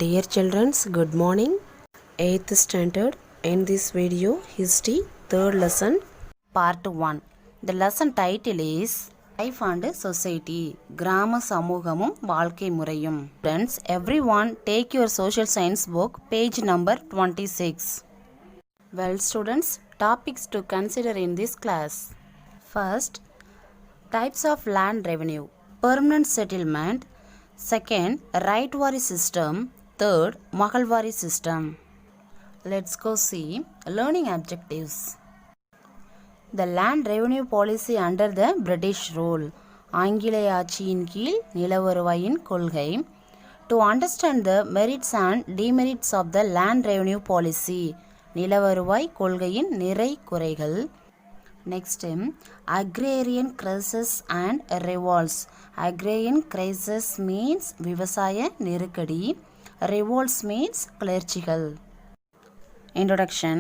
Dear children, good morning. 8th standard. In this video, history, 3rd lesson, part 1. The lesson title is Life and Society. கிராம சமூகமும் வாழ்க்கை முறையும். Friends, everyone take your social science book, page number 26. Well students, topics to consider in this class. First, types of land revenue. Permanent settlement. Second, Ryotwari system. Third, mahalwari system. Let's go see learning objectives. The land revenue policy under the British rule. ஆங்கிலேய ஆட்சியின் கீழ் நில வருவாயின் கொள்கை. To understand the merits and demerits of the land revenue policy. நில வருவாய் கொள்கையின் நிறை குறைகள். Next, agrarian crisis and revolts. Agrarian crisis means விவசாய நெருக்கடி. Revolts means கிளர்ச்சிகள். Introduction.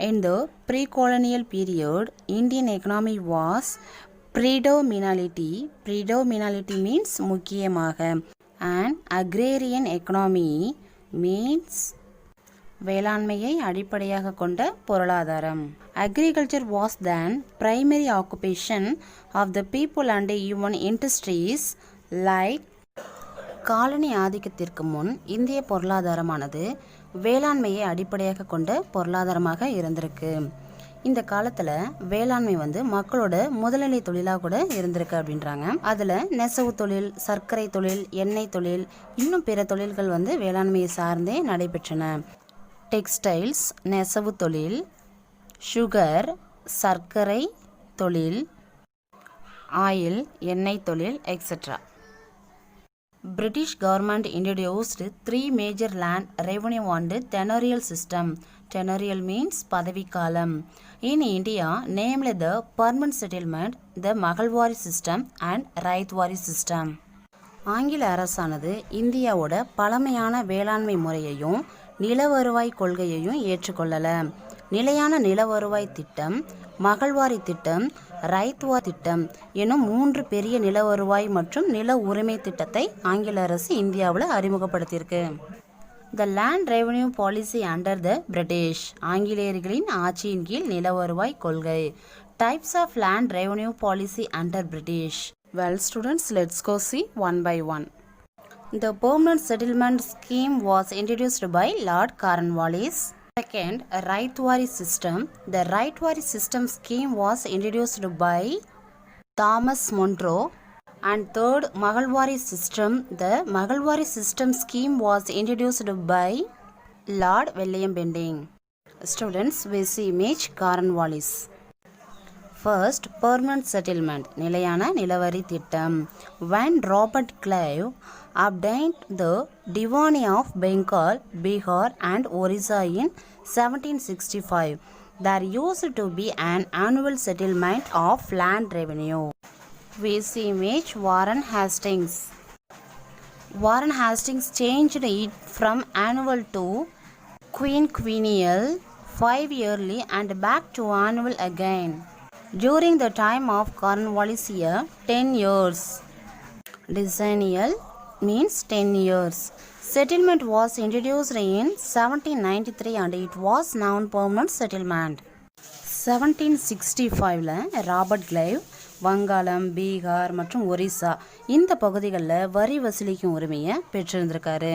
In the pre-colonial period, Indian economy was predominantly means முக்கியமாக, and agrarian economy means வேளாண்மையை அடிப்படையாக கொண்ட பொருளாதாரம். Agriculture was then primary occupation of the people and even industries like. Colony ஆதிக்கத்திற்கு முன் இந்திய பொருளாதாரமானது வேளாண்மையை அடிப்படையாக கொண்ட பொருளாதாரமாக இருந்திருக்கு. இந்த காலத்தில் வேளாண்மை மக்களோட முதல்நிலை தொழிலாக கூட இருந்திருக்கு அப்படின்றாங்க. அதில் நெசவு தொழில், சர்க்கரை தொழில், எண்ணெய் தொழில், இன்னும் பிற தொழில்கள் வேளாண்மையை சார்ந்தே நடைபெற்றன. டெக்ஸ்டைல்ஸ் நெசவு தொழில், சுகர் சர்க்கரை தொழில், ஆயில் எண்ணெய் தொழில், etcetera. British government introduced 3 major land revenue and tenurial system. Tenurial means பதவிக்காலம். In India, namely the permanent settlement, the mahalwari system and Ryotwari system. ஆங்கில அரசானது இந்தியாவோட பழமையான வேளாண்மை முறையையும் நில வருவாய் கொள்கையையும் ஏற்றுக்கொள்ளல. நிலையான நில வருவாய் திட்டம், மகள்வாரி திட்டம், ரைத்வாரி திட்டம் எனும் 3 பெரிய நில வருவாய் மற்றும் நில உரிமை திட்டத்தை ஆங்கில அரசு இந்தியாவில் அறிமுகப்படுத்தியிருக்கு. The land revenue policy under the British. ஆங்கிலேயர்களின் ஆட்சியின் கீழ் நில வருவாய் கொள்கை. Types of land revenue policy under British. Well students, let's go see one by one. The permanent settlement scheme was introduced by Lord Cornwallis. Second, Ryotwari system. The Ryotwari system scheme was introduced by Thomas Monroe. And third, mahalwari system. The mahalwari system scheme was introduced by Lord William Bentinck. Students, we see image Cornwallis. First, permanent settlement. நிலையான நிலவரி திட்டம். When Robert Clive obtained the Diwan of Bengal, Bihar and Orissa in 1765, there used to be an annual settlement of land revenue. We see image Warren Hastings. Warren Hastings changed it from annual to quinquennial, 5 yearly and back to annual again. During the time of Cornwallis year, 10 years. Decennial means 10 years. Settlement was introduced in 1793 and it was known permanent settlement. 1765ல Robert Clive Vangalam, Bihar மற்றும் ஒரிசா இந்த பகுதிகளில் வரி வசூலிக்கும் உரிமையை பெற்றிருந்திருக்காரு.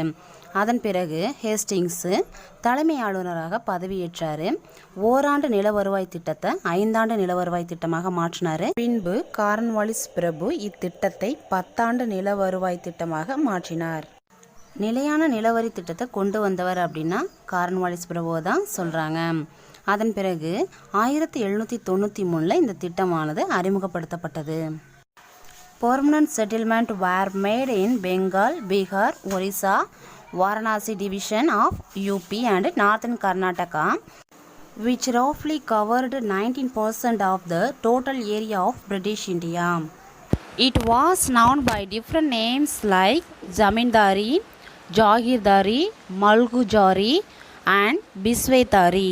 அதன் பிறகு ஹேஸ்டிங்ஸு தலைமை ஆளுநராக பதவியேற்றார். ஓராண்டு நில வருவாய் திட்டத்தை 5 ஆண்டு நில வருவாய் திட்டமாக மாற்றினார். பின்பு கார்ன்வாலிஸ் பிரபு இத்திட்டத்தை 10 ஆண்டு நில வருவாய் திட்டமாக மாற்றினார். நிலையான நிலவரி திட்டத்தை கொண்டு வந்தவர் அப்படின்னா கார்ன்வாலிஸ் பிரபுவை தான் சொல்கிறாங்க. அதன் பிறகு 1793 இந்த திட்டமானது அறிமுகப்படுத்தப்பட்டது. Permanent settlement were made in Bengal, Bihar, Orissa, Varanasi division of UP and northern Karnataka, which roughly covered 19% of the total area of British India. It was known by different names like Zamindari, Jagirdari, Malgujari and Biswetari.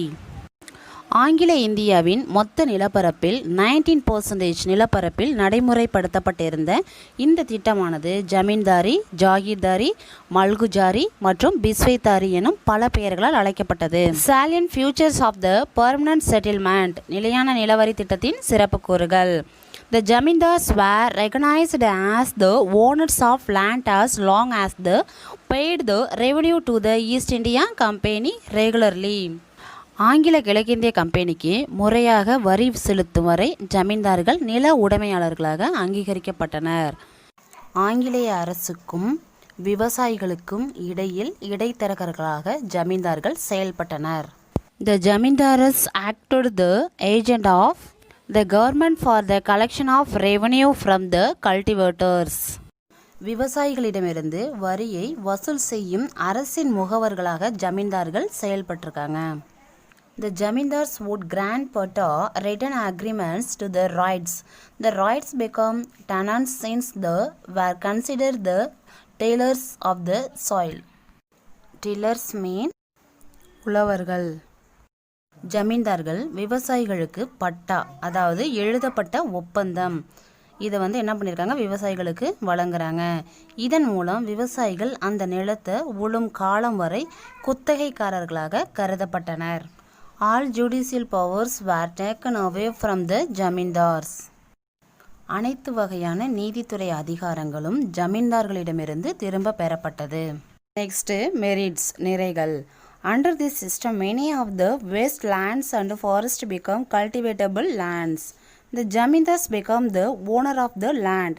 ஆங்கில இந்தியாவின் மொத்த நிலப்பரப்பில் 19% நிலப்பரப்பில் நடைமுறைப்படுத்தப்பட்டிருந்த இந்த திட்டமானது ஜமீன்தாரி, ஜாகீர்தாரி, மல்குஜாரி மற்றும் பிஸ்வைத்தாரி எனும் பல பெயர்களால் அழைக்கப்பட்டது. Salient features of the permanent settlement, நிலையான நிலவரி திட்டத்தின் சிறப்புக்கூறுகள். The Jamindars were recognized as the owners of land as long as they paid the revenue to the East India Company regularly. ஆங்கில கிழக்கிந்திய கம்பெனிக்கு முறையாக வரி செலுத்தும் வரை ஜமீன்தார்கள் நில உடைமையாளர்களாக அங்கீகரிக்கப்பட்டனர். ஆங்கிலேய அரசுக்கும் விவசாயிகளுக்கும் இடையில் இடைத்தரகர்களாக ஜமீன்தார்கள் செயல்பட்டனர். The Jamindars acted the agent of the government for the collection of revenue from the cultivators. விவசாயிகளிடமிருந்து வரியை வசூல் செய்யும் அரசின் முகவர்களாக ஜமீன்தார்கள் செயல்பட்டிருக்காங்க. The Jamindars would grant pata written agreements to the Ryotwars. The Ryotwars become tenants since they were considered the tillers of the soil. Tillers mean உழவர்கள். ஜமீன்தார்கள் விவசாயிகளுக்கு பட்டா, அதாவது எழுதப்பட்ட ஒப்பந்தம், இதை என்ன பண்ணியிருக்காங்க, விவசாயிகளுக்கு வழங்குறாங்க. இதன் மூலம் விவசாயிகள் அந்த நிலத்தை உழும் காலம் வரை குத்தகைக்காரர்களாக கருதப்பட்டனர். All judicial powers were taken away from the Jamindars. அனைத்து வகையான நீதித்துறை அதிகாரங்களும் ஜமீன்தார்களிடமிருந்து திரும்ப பெறப்பட்டது. நெக்ஸ்ட் மெரிட்ஸ், நிறைகள். Under this system, many of the waste lands and forests become cultivatable lands. The Jamindars become the owner of the land.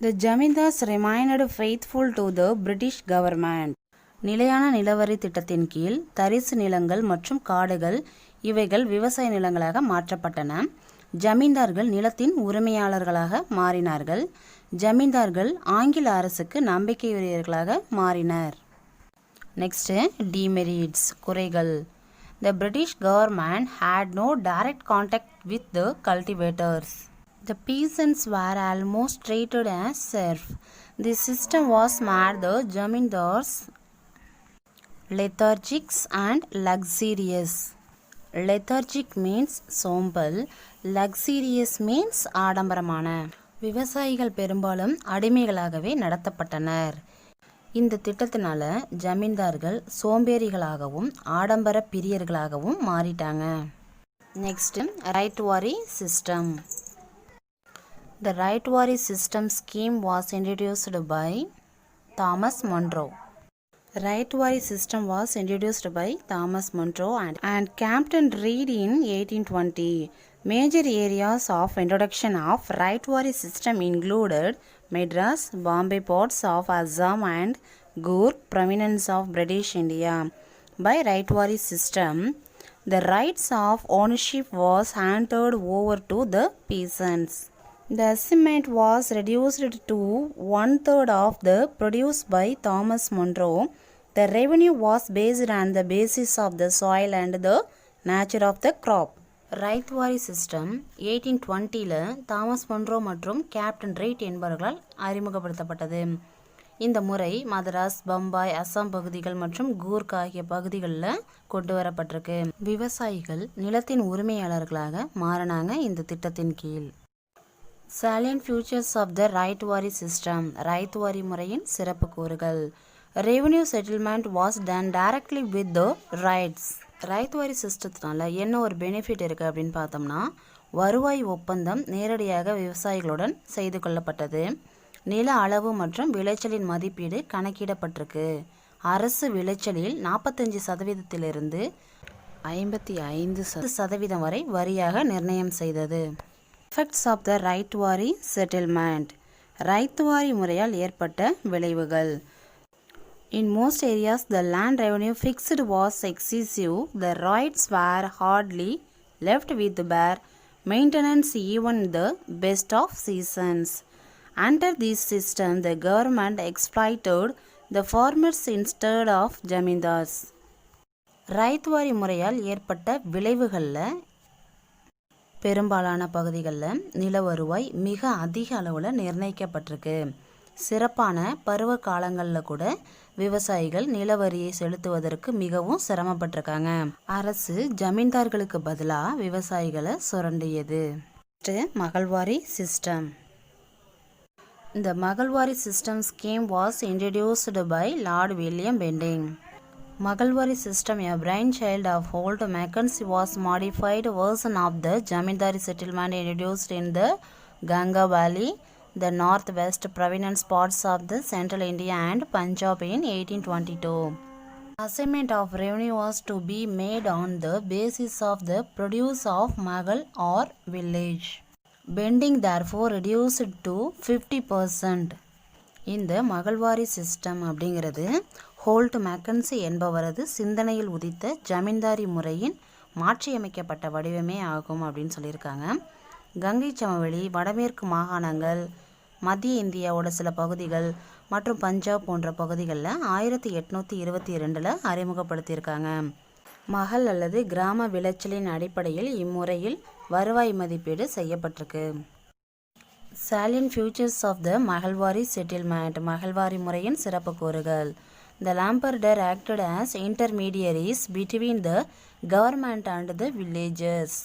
The Jamindars remained faithful to the British government. நிலையான நிலவரி திட்டத்தின் கீழ் தரிசு நிலங்கள் மற்றும் காடுகள் இவைகள் விவசாய நிலங்களாக மாற்றப்பட்டன. ஜமீன்தார்கள் நிலத்தின் உரிமையாளர்களாக மாறினார்கள். ஜமீன்தார்கள் ஆங்கில அரசுக்கு நம்பிக்கையுரியவர்களாக மாறினர். நெக்ஸ்ட் டிமெரிட்ஸ், குறைகள். The British government had no direct contact with the cultivators. The peasants were almost treated as serfs. This system was made the Jamindars lethargic and luxurious. Lethargic means சோம்பல், luxurious means ஆடம்பரமான. விவசாயிகள் பெரும்பாலும் அடிமைகளாகவே நடத்தப்பட்டனர். இந்த திட்டத்தினால ஜமீன்தார்கள் சோம்பேறிகளாகவும் ஆடம்பர பிரியர்களாகவும் மாறிட்டாங்க. Next ryotwari system. The Ryotwari system scheme was introduced by Thomas Munro. Ryotwari system was introduced by Thomas Munro and Captain Reed in 1820. Major areas of introduction of Ryotwari system included Madras, Bombay ports of Assam and Gur, province of British India. By Ryotwari system, the rights of ownership was handed over to the peasants. The estimate was reduced to 1/3 of the produce by Thomas Munro. The revenue was based on the basis of the soil and the nature of the crop. Ryotwari system 1820 Thomas Munro மற்றும் captain Read என்பவர்களால் அறிமுகப்படுத்தப்பட்டது. இந்த முறை மதராஸ், பம்பாய், அஸ்ஸாம் பகுதிகள் மற்றும் கூர்க் ஆகிய பகுதிகளில் கொண்டு வரப்பட்டிருக்கு. விவசாயிகள் நிலத்தின் உரிமையாளர்களாக மாறினாங்க இந்த திட்டத்தின் கீழ். Salient features of the ryotwari system, ryotwari முறையின் சிறப்பு கூறுகள். Revenue settlement was done directly with the ryots. Ryotwari சிஸ்டத்தினால என்ன ஒரு பெனிஃபிட் இருக்குது அப்படின்னு பார்த்தோம்னா, வருவாய் ஒப்பந்தம் நேரடியாக விவசாயிகளுடன் செய்து கொள்ளப்பட்டது. நில அளவு மற்றும் விளைச்சலின் மதிப்பீடு கணக்கிடப்பட்டிருக்கு. அரசு விளைச்சலில் 45% 55% வரை வரியாக நிர்ணயம் செய்தது. Effects of the ryotwari settlement, ryotwari முறையால் ஏற்பட்ட விளைவுகள். In most areas, the land revenue fixed was excessive. The rights were hardly left with bare maintenance even the best of seasons. Under this system, the government exploited the farmers instead of jamindars. Ryotwari முறையால் ஏற்பட்ட விளைவுகளில் பெரும்பாலான பகுதிகளில் நில வருவாய் மிக அதிக அளவில் நிர்ணயிக்கப்பட்டிருக்கு. சிறப்பான பருவ காலங்களில் கூட விவசாயிகள் நிலவரியை செலுத்துவதற்கு மிகவும் சிரமப்பட்டிருக்காங்க. அரசு ஜமீன்தார்களுக்கு பதிலாக விவசாயிகளை சுரண்டியது. மகள்வாரி system. The mahalwari system scheme was introduced by Lord William Bentinck. Mahalwari system, a brainchild of old Mackenzie, was modified version of the Jamindari settlement introduced in the Ganga Valley, the northwest province parts of the central India and Punjab in 1822. Assignment of revenue was to be made on the basis of the produce of mahal or village. Bentinck therefore reduced to 50%. இந்த மகள்வாரி system அப்படிங்கிறது hold Mackenzie என்பவரது சிந்தனையில் உதித்த ஜமீன்தாரி முறையின் மாற்றியமைக்கப்பட்ட வடிவமே ஆகும் அப்படின்னு சொல்லியிருக்காங்க. கங்கை சமவெளி, வடமேற்கு மாகாணங்கள், மத்திய இந்தியாவோட சில பகுதிகள் மற்றும் பஞ்சாப் போன்ற பகுதிகளில் 1822 அறிமுகப்படுத்தியிருக்காங்க. மகள் அல்லது கிராம விளைச்சலின் அடிப்படையில் இம்முறையில் வருவாய் மதிப்பீடு செய்யப்பட்டிருக்கு. Salient features of the mahalwari settlement. Mahalwari முறையின் சிறப்பு கூறுகள். The lambardar acted as intermediaries between the government and the villages.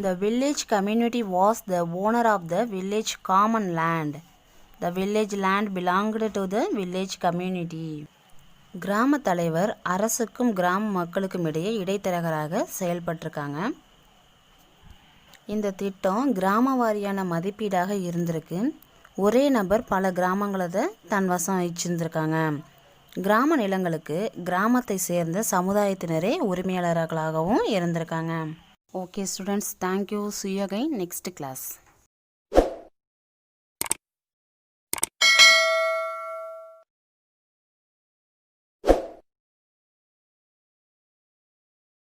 The village community was the owner of the village common land. The village land belonged to the village community. கிராம தலைவர் அரசுக்கும் கிராம மக்களுக்கும் இடையே இடைத்தரகராக செயல்பட்டிருக்காங்க. இந்த திட்டம் கிராம வாரியான மதிப்பீடாக இருந்திருக்கு. ஒரே நபர் பல கிராமங்களை தன் வசம் வச்சிருந்திருக்காங்க. கிராம நிலங்களுக்கு கிராமத்தை சேர்ந்த சமுதாயத்தினரே உரிமையாளர்களாகவும் இருந்திருக்காங்க. Okay students, thank you. See you again next class.